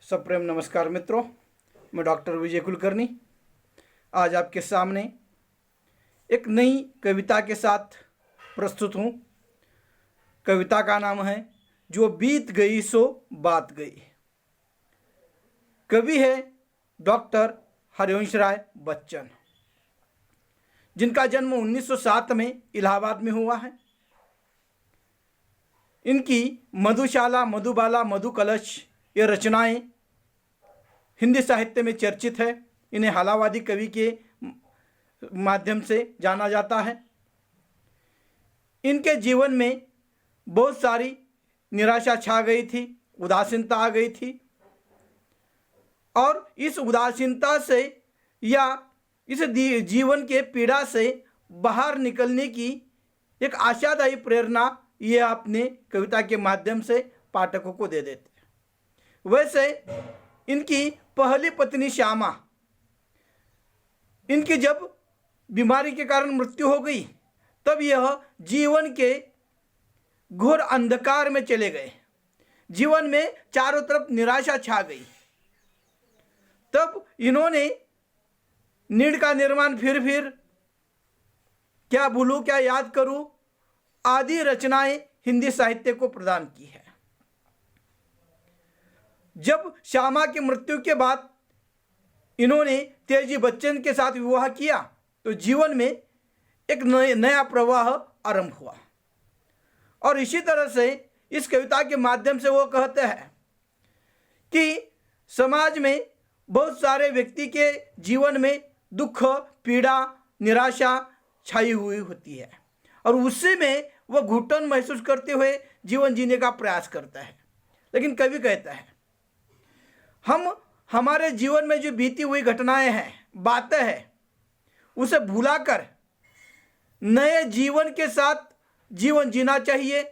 सप्रेम नमस्कार मित्रों, मैं डॉक्टर विजय कुलकर्णी आज आपके सामने एक नई कविता के साथ प्रस्तुत हूँ। कविता का नाम है जो बीत गई सो बात गई। कवि है डॉक्टर हरिवंश राय बच्चन, जिनका जन्म 1907 में इलाहाबाद में हुआ है। इनकी मधुशाला, मधुबाला, मधुकलश ये रचनाएं हिंदी साहित्य में चर्चित है। इन्हें हालावादी कवि के माध्यम से जाना जाता है। इनके जीवन में बहुत सारी निराशा छा गई थी, उदासीनता आ गई थी, और इस उदासीनता से या इस जीवन के पीड़ा से बाहर निकलने की एक आशादायी प्रेरणा ये अपने कविता के माध्यम से पाठकों को दे देते हैं। वैसे इनकी पहली पत्नी श्यामा, इनकी जब बीमारी के कारण मृत्यु हो गई तब यह जीवन के घोर अंधकार में चले गए। जीवन में चारों तरफ निराशा छा गई। तब इन्होंने नीड़ का निर्माण, फिर क्या भूलूं क्या याद करूं आदि रचनाएं हिंदी साहित्य को प्रदान की है। जब श्यामा की मृत्यु के बाद इन्होंने तेजी बच्चन के साथ विवाह किया तो जीवन में एक नया प्रवाह आरंभ हुआ। और इसी तरह से इस कविता के माध्यम से वो कहते हैं कि समाज में बहुत सारे व्यक्ति के जीवन में दुख, पीड़ा, निराशा छाई हुई होती है और उसी में वह घुटन महसूस करते हुए जीवन जीने का प्रयास करता है। लेकिन कवि कहता है हम हमारे जीवन में जो बीती हुई घटनाएं हैं, बातें हैं, उसे भुलाकर नए जीवन के साथ जीवन जीना चाहिए।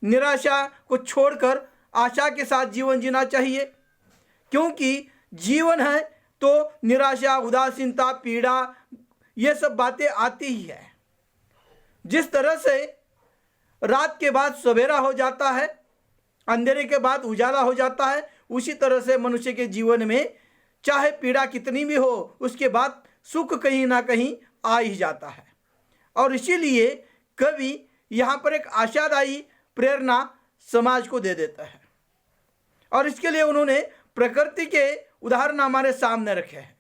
निराशा को छोड़कर आशा के साथ जीवन जीना चाहिए, क्योंकि जीवन है तो निराशा, उदासीनता, पीड़ा ये सब बातें आती ही है। जिस तरह से रात के बाद सवेरा हो जाता है, अंधेरे के बाद उजाला हो जाता है, उसी तरह से मनुष्य के जीवन में चाहे पीड़ा कितनी भी हो, उसके बाद सुख कहीं ना कहीं आ ही जाता है। और इसीलिए कवि यहाँ पर एक आशादायी प्रेरणा समाज को दे देता है। और इसके लिए उन्होंने प्रकृति के उदाहरण हमारे सामने रखे हैं।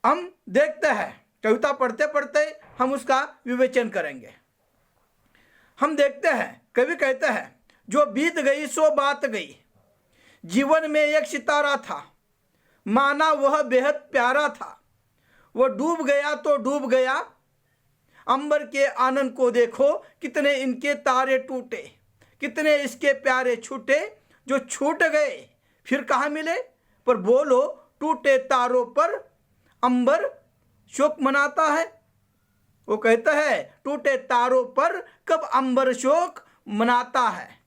हम देखते हैं, कविता पढ़ते पढ़ते हम उसका विवेचन करेंगे। हम देखते हैं, कवि कहते हैं जो बीत गई सो बात गई। जीवन में एक सितारा था, माना वह बेहद प्यारा था। वह डूब गया तो डूब गया, अंबर के आनंद को देखो कितने इनके तारे टूटे, कितने इसके प्यारे छूटे। जो छूट गए फिर कहाँ मिले, पर बोलो टूटे तारों पर अंबर शोक मनाता है। वो कहता है टूटे तारों पर कब अंबर शोक मनाता है।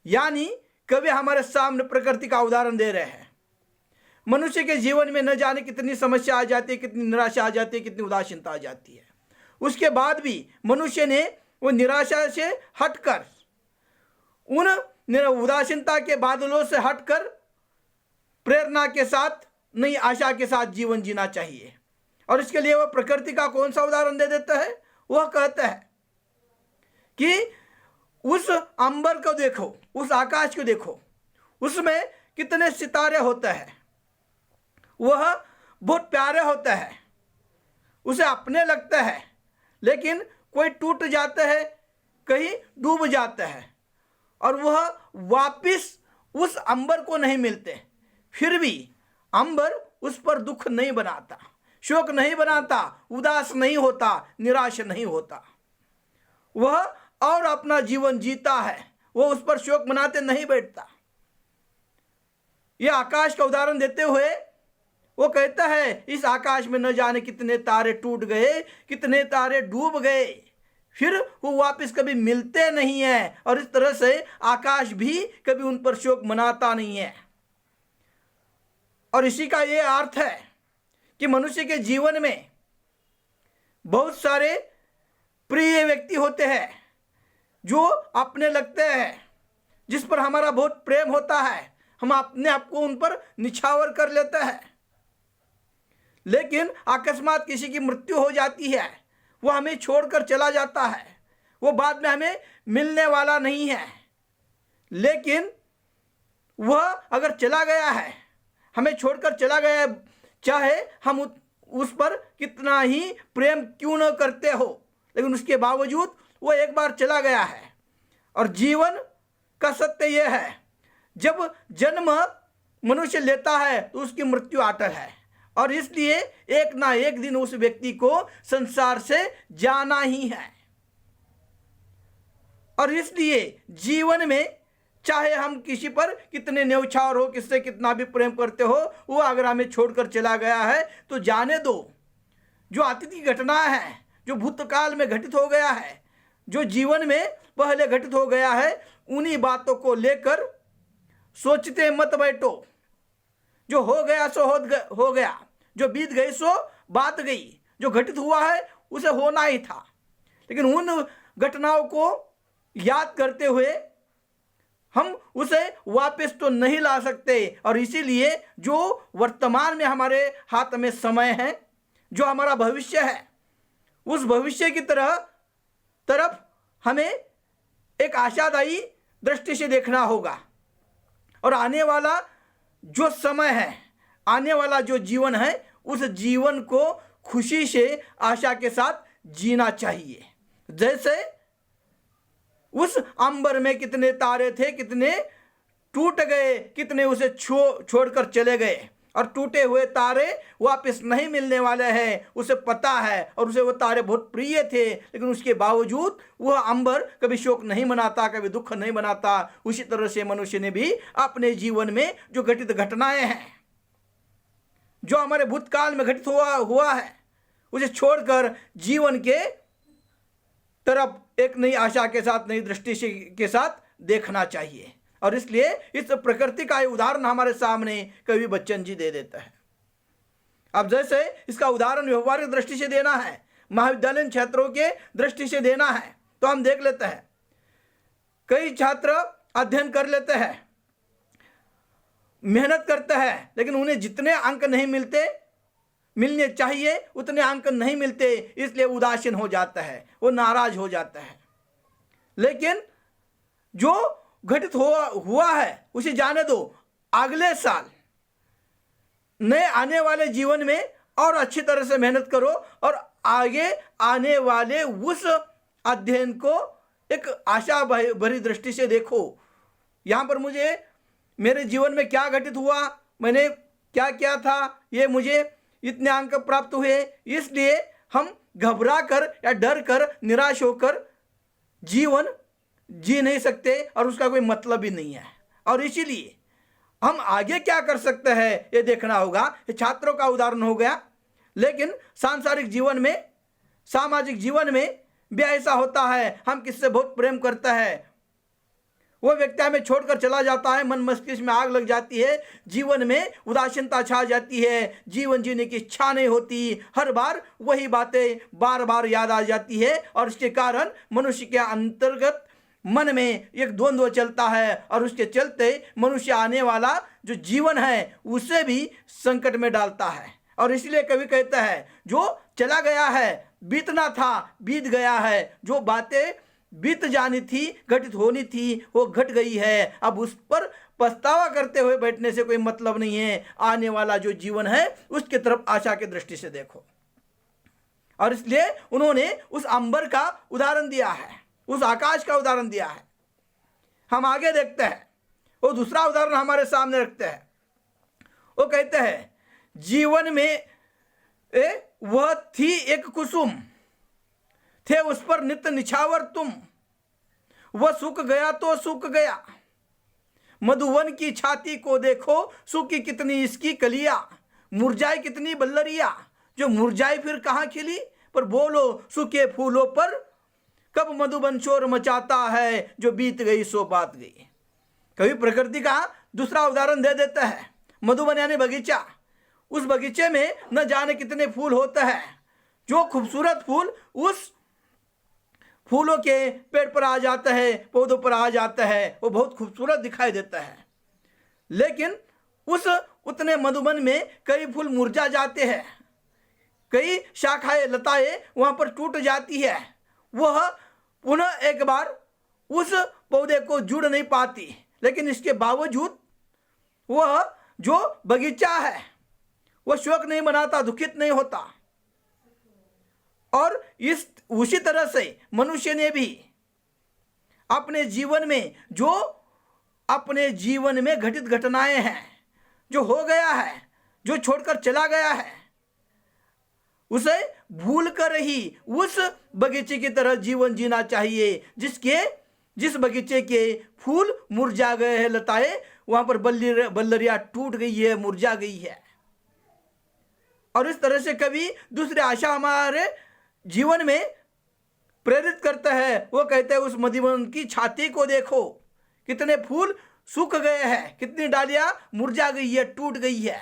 यानी कवि हमारे सामने प्रकृति का उदाहरण दे रहे हैं। मनुष्य के जीवन में न जाने कितनी समस्या आ जाती है, कितनी निराशा आ जाती है, कितनी उदासीनता आ जाती है। उसके बाद भी मनुष्य ने वो निराशा से हटकर, उन उदासीनता के बादलों से हटकर प्रेरणा के साथ, नई आशा के साथ जीवन जीना चाहिए। और इसके लिए वह प्रकृति का कौन सा उदाहरण दे देता है। वह कहता है कि उस अंबर को देखो, उस आकाश को देखो, उसमें कितने सितारे होते हैं। वह बहुत प्यारे होते हैं, उसे अपने लगते हैं, लेकिन कोई टूट जाते हैं, कहीं डूब जाते हैं और वह वापिस उस अंबर को नहीं मिलते। फिर भी अंबर उस पर दुख नहीं बनाता, शोक नहीं बनाता, उदास नहीं होता, निराश नहीं होता। वह और अपना जीवन जीता है, वो उस पर शोक मनाते नहीं बैठता। यह आकाश का उदाहरण देते हुए वो कहता है इस आकाश में न जाने कितने तारे टूट गए, कितने तारे डूब गए, फिर वो वापस कभी मिलते नहीं है। और इस तरह से आकाश भी कभी उन पर शोक मनाता नहीं है। और इसी का ये अर्थ है कि मनुष्य के जीवन में बहुत सारे प्रिय व्यक्ति होते हैं जो अपने लगते हैं, जिस पर हमारा बहुत प्रेम होता है, हम अपने आप को उन पर निछावर कर लेते हैं। लेकिन अकस्मात किसी की मृत्यु हो जाती है, वो हमें छोड़कर चला जाता है, वो बाद में हमें मिलने वाला नहीं है। लेकिन वह अगर चला गया है, हमें छोड़कर चला गया, चाहे हम उस पर कितना ही प्रेम क्यों न करते हो, लेकिन उसके बावजूद वो एक बार चला गया है। और जीवन का सत्य यह है, जब जन्म मनुष्य लेता है तो उसकी मृत्यु अटल है, और इसलिए एक ना एक दिन उस व्यक्ति को संसार से जाना ही है। और इसलिए जीवन में चाहे हम किसी पर कितने न्यौछावर हो, किससे कितना भी प्रेम करते हो, वो अगर हमें छोड़कर चला गया है तो जाने दो। जो अतीत की घटना है, जो भूतकाल में घटित हो गया है, जो जीवन में पहले घटित हो गया है, उन्हीं बातों को लेकर सोचते मत बैठो। जो हो गया सो हो गया, जो बीत गई सो बात गई, जो घटित हुआ है उसे होना ही था। लेकिन उन घटनाओं को याद करते हुए हम उसे वापस तो नहीं ला सकते, और इसीलिए जो वर्तमान में हमारे हाथ में समय है, जो हमारा भविष्य है, उस भविष्य की तरफ हमें एक आशादायी दृष्टि से देखना होगा। और आने वाला जो समय है, आने वाला जो जीवन है, उस जीवन को खुशी से, आशा के साथ जीना चाहिए। जैसे उस अंबर में कितने तारे थे, कितने टूट गए, कितने उसे छोड़कर चले गए, और टूटे हुए तारे वापस नहीं मिलने वाले हैं, उसे पता है, और उसे वो तारे बहुत प्रिय थे। लेकिन उसके बावजूद वह अंबर कभी शोक नहीं मनाता, कभी दुख नहीं मनाता। उसी तरह से मनुष्य ने भी अपने जीवन में जो घटित घटनाएं हैं, जो हमारे भूतकाल में घटित हुआ है, उसे छोड़कर जीवन के तरफ एक नई आशा के साथ, नई दृष्टि के साथ देखना चाहिए। और इसलिए इस प्रकृति का उदाहरण हमारे सामने कवि बच्चन जी दे देता है। अब जैसे इसका उदाहरण व्यवहारिक दृष्टि से देना है, महाविद्यालयीन छात्रों के दृष्टि से देना है, तो हम देख लेते हैं कई छात्र अध्ययन कर लेते हैं, मेहनत करते हैं, लेकिन उन्हें जितने अंक नहीं मिलने चाहिए उतने अंक नहीं मिलते, इसलिए उदासीन हो जाता है, वो नाराज हो जाता है। लेकिन जो घटित हुआ है उसे जाने दो, अगले साल नए आने वाले जीवन में और अच्छी तरह से मेहनत करो, और आगे आने वाले उस अध्ययन को एक आशा भरी दृष्टि से देखो। यहाँ पर मुझे मेरे जीवन में क्या घटित हुआ, मैंने क्या किया था, ये मुझे इतने अंक प्राप्त हुए, इसलिए हम घबरा कर या डर कर, निराश होकर जीवन जी नहीं सकते, और उसका कोई मतलब ही नहीं है। और इसीलिए हम आगे क्या कर सकते हैं ये देखना होगा। ये छात्रों का उदाहरण हो गया, लेकिन सांसारिक जीवन में, सामाजिक जीवन में भी ऐसा होता है। हम किससे बहुत प्रेम करते हैं, वो व्यक्ति हमें छोड़कर चला जाता है, मन मस्तिष्क में आग लग जाती है, जीवन में उदासीनता छा जाती है, जीवन जीने की इच्छा नहीं होती, हर बार वही बातें बार बार याद आ जाती है, और इसके कारण मनुष्य के अंतर्गत मन में एक द्वंद्व चलता है, और उसके चलते मनुष्य आने वाला जो जीवन है उसे भी संकट में डालता है। और इसलिए कवि कहता है, जो चला गया है, बीतना था बीत गया है, जो बातें बीत जानी थी, घटित होनी थी, वो घट गई है, अब उस पर पछतावा करते हुए बैठने से कोई मतलब नहीं है। आने वाला जो जीवन है उसके तरफ आशा की दृष्टि से देखो। और इसलिए उन्होंने उस अंबर का उदाहरण दिया है, उस आकाश का उदाहरण दिया है। हम आगे देखते हैं, वो दूसरा उदाहरण हमारे सामने रखते हैं। वो कहते हैं, जीवन में वह थी एक कुसुम, थे उस पर नित्य निछावर तुम, वह सूख गया तो सूख गया, मधुवन की छाती को देखो, सूखी कितनी इसकी कलियां, मुरझाई कितनी बल्लरिया, जो मुरझाई फिर कहाँ खिली, पर बोलो सूखे फूलों पर कब मधुबन शोर मचाता है, जो बीत गई सो बात गई। कभी प्रकृति का दूसरा उदाहरण दे देता है, मधुबन यानी बगीचा। उस बगीचे में न जाने कितने फूल होते हैं, जो खूबसूरत फूल उस फूलों के पेड़ पर आ जाता है, पौधों पर आ जाता है, वो बहुत खूबसूरत दिखाई देता है। लेकिन उस उतने मधुबन में कई फूल मुरझा जाते हैं, कई शाखाएं लताएं वहां पर टूट जाती है, वह पुनः एक बार उस पौधे को जुड़ नहीं पाती। लेकिन इसके बावजूद वह जो बगीचा है वह शोक नहीं मनाता, दुखित नहीं होता। और इस उसी तरह से मनुष्य ने भी अपने जीवन में जो अपने जीवन में घटित घटनाएं हैं, जो हो गया है, जो छोड़कर चला गया है, उसे भूल कर ही उस बगीचे की तरह जीवन जीना चाहिए जिस बगीचे के फूल मुरझा गए हैं, लताएं वहां पर बल्लरियां टूट गई है, मुरझा गई है। और इस तरह से कभी दूसरे आशा हमारे जीवन में प्रेरित करता है। वो कहते हैं उस मधुबन की छाती को देखो, कितने फूल सूख गए हैं, कितनी डालियां मुरझा गई है, टूट गई है।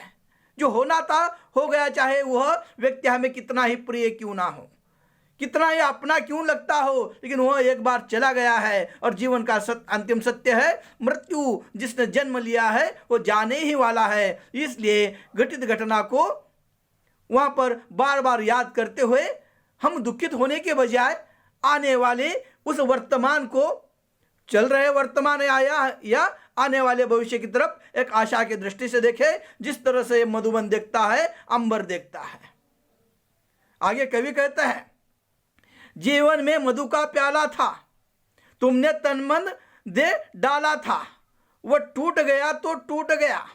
जो होना था हो गया, चाहे वह व्यक्ति हमें कितना ही प्रिय क्यों ना हो, कितना ही अपना क्यों लगता हो, लेकिन वह एक बार चला गया है। और जीवन का अंतिम सत्य है, मृत्यु जिसने जन्म लिया है वो जाने ही वाला है। इसलिए घटित घटना को वहां पर बार बार याद करते हुए हम दुखित होने के बजाय आने वाले उस वर्तमान को, चल रहे वर्तमान आया या आने वाले भविष्य की तरफ एक आशा की दृष्टि से देखे, जिस तरह से मधुबन देखता है, अंबर देखता है। आगे कवि कहता है, जीवन में मधु का प्याला था, तुमने तन मन दे डाला था, वह टूट गया तो टूट गया।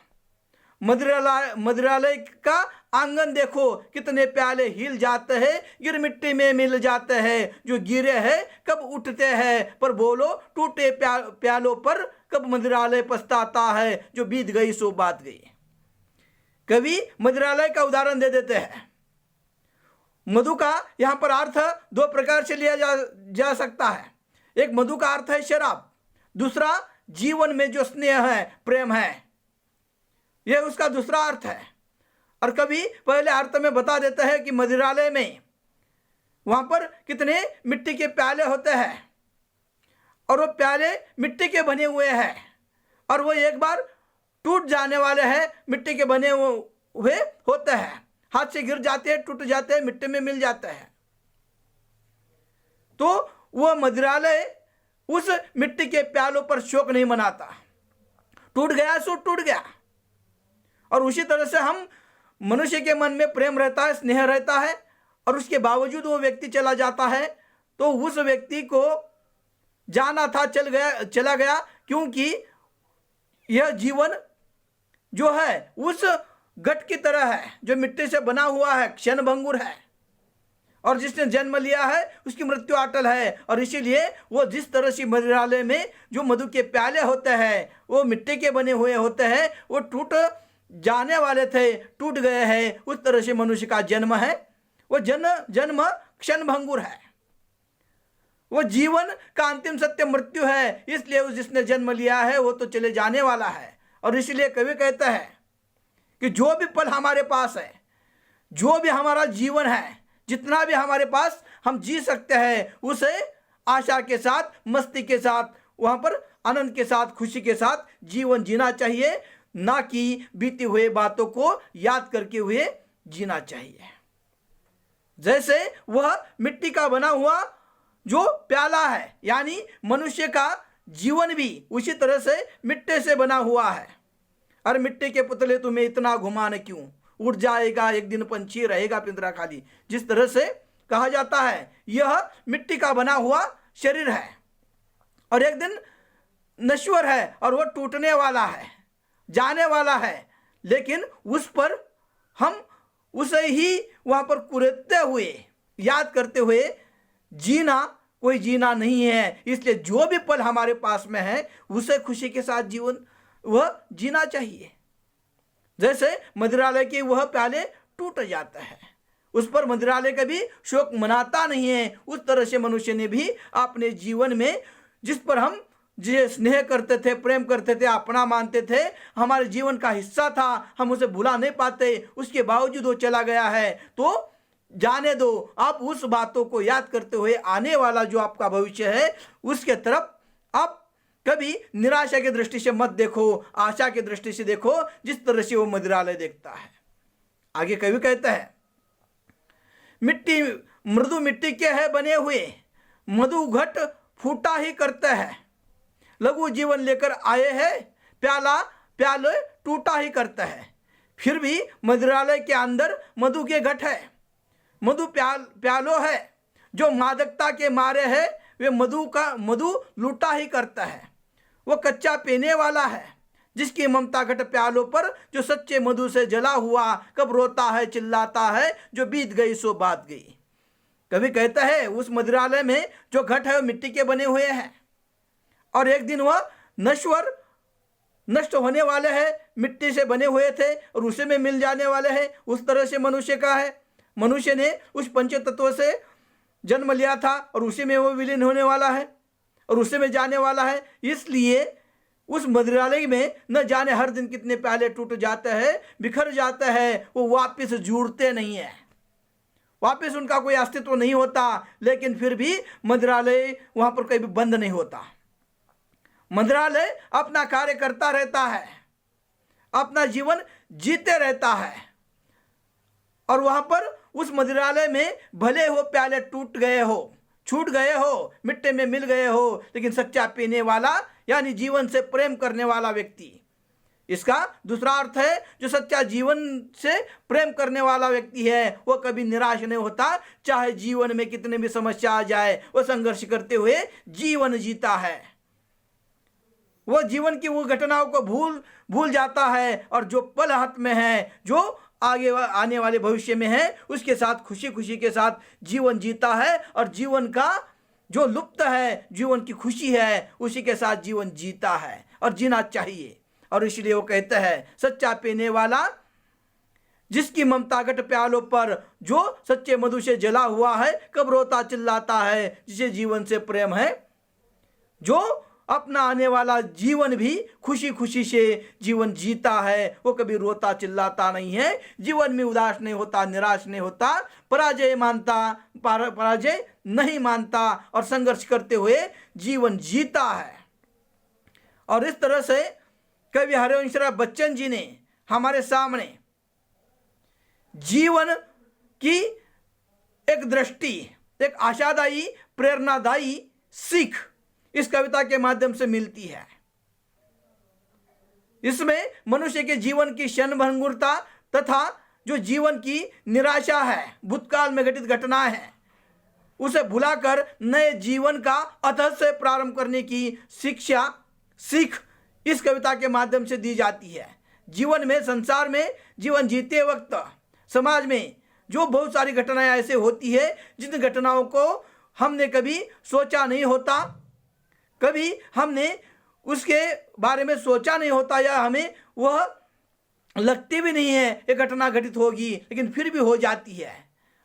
मदिरालय का आंगन देखो, कितने प्याले हिल जाते हैं, गिर मिट्टी में मिल जाते हैं। जो गिरे हैं कब उठते हैं, पर बोलो टूटे प्यालों पर कब मदिरालय पछताता है। जो बीत गई सो बात गई। कवि मदिरालय का उदाहरण दे देते हैं। मधु का यहाँ पर अर्थ दो प्रकार से लिया जा सकता है। एक मधु का अर्थ है शराब, दूसरा जीवन में जो स्नेह है, प्रेम है, यह उसका दूसरा अर्थ है। और कभी पहले अर्थ में बता देता है कि मदिरालय में वहां पर कितने मिट्टी के प्याले होते हैं, और वो प्याले मिट्टी के बने हुए हैं, और वो एक बार टूट जाने वाले हैं, मिट्टी के बने हुए होते हैं, हाथ से गिर जाते हैं, टूट जाते हैं, मिट्टी में मिल जाते हैं। तो वह मदिरालय उस मिट्टी के प्यालों पर शोक नहीं मनाता, टूट गया सो टूट गया। और उसी तरह से हम मनुष्य के मन में प्रेम रहता है, स्नेह रहता है, और उसके बावजूद वो व्यक्ति चला जाता है, तो उस व्यक्ति को जाना था, चला गया, क्योंकि यह जीवन जो है उस घट की तरह है, जो मिट्टी से बना हुआ है, क्षणभंगुर है, और जिसने जन्म लिया है उसकी मृत्यु अटल है। और इसीलिए वो जिस तरह से मदिरालय में जो मधु के प्याले होते हैं वो मिट्टी के बने हुए होते हैं, वो टूट जाने वाले थे, टूट गए हैं, उस तरह से मनुष्य का जन्म है। वो जन्म क्षणभंगुर है, वो जीवन का अंतिम सत्य मृत्यु है। इसलिए उस जिसने जन्म लिया है वो तो चले जाने वाला है। और इसलिए कवि कहता है कि जो भी पल हमारे पास है, जो भी हमारा जीवन है, जितना भी हमारे पास हम जी सकते हैं, उसे आशा के साथ, मस्ती के साथ, वहां पर आनंद के साथ, खुशी के साथ जीवन जीना चाहिए, ना कि बीती हुए बातों को याद करके हुए जीना चाहिए। जैसे वह मिट्टी का बना हुआ जो प्याला है, यानी मनुष्य का जीवन भी उसी तरह से मिट्टी से बना हुआ है। और मिट्टी के पुतले तुम्हें इतना घुमाने क्यों, उड़ जाएगा एक दिन पंछी, रहेगा पिंजरा खाली। जिस तरह से कहा जाता है यह मिट्टी का बना हुआ शरीर है, और एक दिन नश्वर है, और वह टूटने वाला है, जाने वाला है। लेकिन उस पर हम उसे ही वहां पर कुरेदते हुए, याद करते हुए जीना कोई जीना नहीं है। इसलिए जो भी पल हमारे पास में है उसे खुशी के साथ जीवन वह जीना चाहिए। जैसे मदिरालय के वह प्याले टूट जाता है, उस पर मदिरालय कभी शोक मनाता नहीं है। उस तरह से मनुष्य ने भी अपने जीवन में जिस पर हम जिसे स्नेह करते थे, प्रेम करते थे, अपना मानते थे, हमारे जीवन का हिस्सा था, हम उसे भुला नहीं पाते, उसके बावजूद वो चला गया है। तो जाने दो, आप उस बातों को याद करते हुए आने वाला जो आपका भविष्य है उसके तरफ आप कभी निराशा की दृष्टि से मत देखो, आशा की दृष्टि से देखो, जिस तरह से वो मदिरालय देखता है। आगे कवि कहता है, मिट्टी मृदु मिट्टी के है बने हुए, मधु घट फूटा ही करता है, लघु जीवन लेकर आए हैं, प्याले टूटा ही करता है। फिर भी मदिरालय के अंदर मधु के घट है, मधु प्यालो है, जो मादकता के मारे है वे मधु लूटा ही करता है। वो कच्चा पीने वाला है, जिसकी ममता घट प्यालों पर, जो सच्चे मधु से जला हुआ कब रोता है चिल्लाता है, जो बीत गई सो बात गई। कभी कहता है उस मदिरालय में जो घट है वो मिट्टी के बने हुए हैं और एक दिन वह नष्ट होने वाले हैं, मिट्टी से बने हुए थे और उसी में मिल जाने वाले हैं। उस तरह से मनुष्य का है, मनुष्य ने उस पंच तत्व से जन्म लिया था और उसी में वो विलीन होने वाला है और उसी में जाने वाला है। इसलिए उस मदिरालय में न जाने हर दिन कितने प्याले टूट जाते हैं, बिखर जाते हैं, वो वापस जुड़ते नहीं है, वापस उनका कोई अस्तित्व नहीं होता। लेकिन फिर भी मदिरालय वहां पर कभी बंद नहीं होता। मदिरालय अपना कार्य करता रहता है, अपना जीवन जीते रहता है और वहां पर उस मदिरालय में भले हो प्याले टूट गए हो, छूट गए हो, मिट्टी में मिल गए हो, लेकिन सच्चा पीने वाला यानी जीवन से प्रेम करने वाला व्यक्ति, इसका दूसरा अर्थ है जो सच्चा जीवन से प्रेम करने वाला व्यक्ति है वो कभी निराश नहीं होता। चाहे जीवन में कितने भी समस्या आ जाए, वो संघर्ष करते हुए जीवन जीता है। वो जीवन की वो घटनाओं को भूल जाता है और जो पल हाथ में है, जो आगे आने वाले भविष्य में है, उसके साथ खुशी खुशी के साथ जीवन जीता है और जीवन का जो लुप्त है, जीवन की खुशी है, उसी के साथ जीवन जीता है और जीना चाहिए। और इसलिए वो कहता है सच्चा पीने वाला, जिसकी ममता घट प्यालों पर, जो सच्चे मधु से जला हुआ है, कब रोता चिल्लाता है, जिसे जीवन से प्रेम है, जो अपना आने वाला जीवन भी खुशी खुशी से जीवन जीता है, वो कभी रोता चिल्लाता नहीं है, जीवन में उदास नहीं होता, निराश नहीं होता, पराजय नहीं मानता और संघर्ष करते हुए जीवन जीता है। और इस तरह से कवि हरिवंशराय बच्चन जी ने हमारे सामने जीवन की एक दृष्टि, एक आशादायी प्रेरणादायी सीख इस कविता के माध्यम से मिलती है। इसमें मनुष्य के जीवन की क्षणभंगुरता तथा जो जीवन की निराशा है, भूतकाल में घटित घटनाएं हैं, उसे भुलाकर नए जीवन का अतः से प्रारंभ करने की सीख इस कविता के माध्यम से दी जाती है। जीवन में, संसार में जीवन जीते वक्त समाज में जो बहुत सारी घटनाएं ऐसे होती है जिन घटनाओं को हमने कभी सोचा नहीं होता, कभी हमने उसके बारे में सोचा नहीं होता या हमें वह लगती भी नहीं है ये घटना घटित होगी, लेकिन फिर भी हो जाती है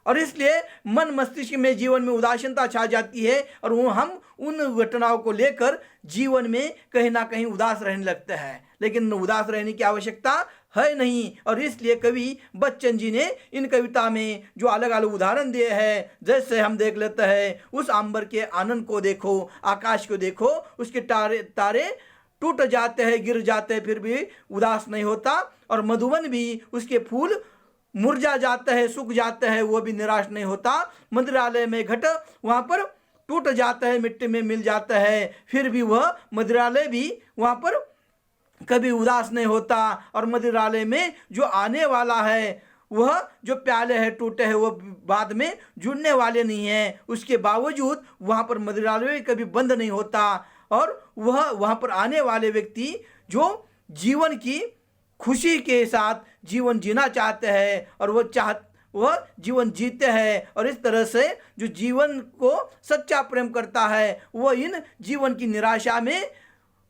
और इसलिए मन मस्तिष्क में जीवन में उदासीनता छा जाती है और वो हम उन घटनाओं को लेकर जीवन में कहीं ना कहीं उदास रहने लगते हैं। लेकिन उदास रहने की आवश्यकता है नहीं और इसलिए कवि बच्चन जी ने इन कविता में जो अलग अलग उदाहरण दिए हैं, जैसे हम देख लेते हैं उस अंबर के आनंद को देखो, आकाश को देखो, उसके तारे टूट जाते हैं, गिर जाते हैं, फिर भी उदास नहीं होता और मधुवन भी उसके फूल मुरझा जाते हैं, सूख जाते हैं, वो भी निराश नहीं होता। मदिरालय में घट वहाँ पर टूट जाता है, मिट्टी में मिल जाता है, फिर भी वह मदिरालय भी वहाँ पर कभी उदास नहीं होता और मदिरालय में जो आने वाला है, वह जो प्याले हैं टूटे हैं, वो बाद में जुड़ने वाले नहीं हैं। उसके बावजूद वहाँ पर मदिरालय कभी बंद नहीं होता और वह वहाँ पर आने वाले व्यक्ति जो जीवन की खुशी के साथ जीवन जीना चाहते हैं और वह जीवन जीते हैं। और इस तरह से जो जीवन को सच्चा प्रेम करता है, वह इन जीवन की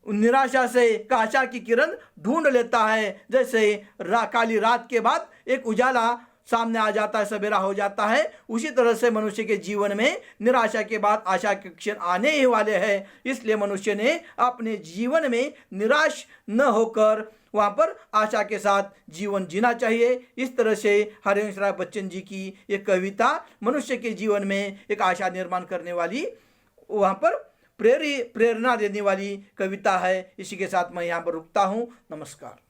निराशा से आशा की किरण ढूंढ लेता है। जैसे काली रात के बाद एक उजाला सामने आ जाता है, सवेरा हो जाता है, उसी तरह से मनुष्य के जीवन में निराशा के बाद आशा के क्षण आने ही वाले हैं। इसलिए मनुष्य ने अपने जीवन में निराश न होकर वहाँ पर आशा के साथ जीवन जीना चाहिए। इस तरह से हरिवंश राय बच्चन जी की एक कविता मनुष्य के जीवन में एक आशा निर्माण करने वाली, वहाँ पर प्रेरणा देने वाली कविता है। इसी के साथ मैं यहाँ पर रुकता हूँ। नमस्कार।